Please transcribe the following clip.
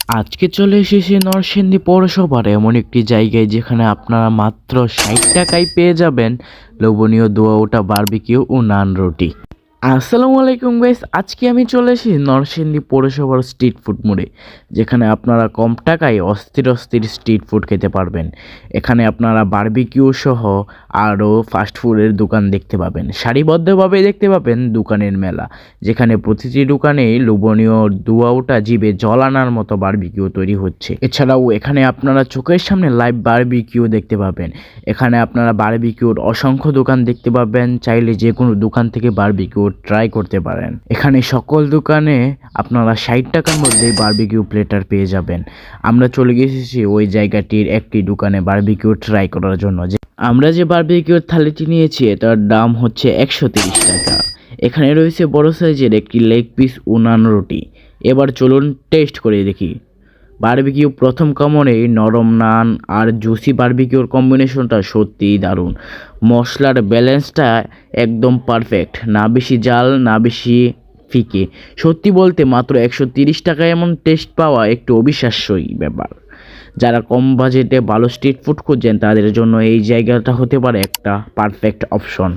আজকে চলে এসেছি নরসিংদী পৌরসভার এমন একটি জায়গায় যেখানে আপনারা মাত্র ৬০ টাকায় পেয়ে যাবেন লোভনীয় দোয়া ওটা বারবিকিউ ও নান রুটি। আসসালামু আলাইকুম গাইস, আজকে আমি চলে এসেছি নরসিংদী পৌরসভার স্ট্রিট ফুড মোড়ে, যেখানে আপনারা কম টাকায় অস্থির অস্থির স্ট্রিট ফুড খেতে পারবেন। এখানে আপনারা বারবিকিউ সহ আরও ফাস্টফুডের দোকান দেখতে পাবেন, সারিবদ্ধভাবে দেখতে পাবেন দোকানের মেলা, যেখানে প্রতিটি দোকানেই লোভনীয় দুয়াওটা জিভে জল আনার মতো বারবিকিউ তৈরি হচ্ছে। এছাড়াও এখানে আপনারা চোখের সামনে লাইভ বারবিকিউ দেখতে পাবেন। এখানে আপনারা বারবিকিউর অসংখ্য দোকান দেখতে পাবেন, চাইলে যে কোনো দোকান থেকে বারবিকিউ ট্রাই করতে পারেন। এখানে সকল দোকানে আপনারা ৬০ টাকার মধ্যে বারবিকিউ প্লেটার পেয়ে যাবেন। আমরা চলে গেছি ওই জায়গাটির একটি দোকানে বারবিকিউ ট্রাই করার জন্য। আমরা যে বারবিকিউর থালিটি নিয়েছি এটার দাম হচ্ছে ১৩০ টাকা। এখানে রয়েছে বড় সাইজের একটি লেগ পিস ও নান রুটি। এবার চলুন টেস্ট করে দেখি। বারবিকিউ প্রথম কামড়েই নরম নান আর জুসি বারবিকিউর কম্বিনেশনটা সত্যিই দারুণ। মশলার ব্যালেন্সটা একদম পারফেক্ট, না বেশি জাল না বেশি ফিকে। সত্যি বলতে মাত্র ১৩০ টাকায় এমন টেস্ট পাওয়া একটু অবিশ্বাস্যই ব্যাপার। যারা কম বাজেটে ভালো স্ট্রিট ফুড খুঁজছেন তাদের জন্য এই জায়গাটা হতে পারে একটা পারফেক্ট অপশন।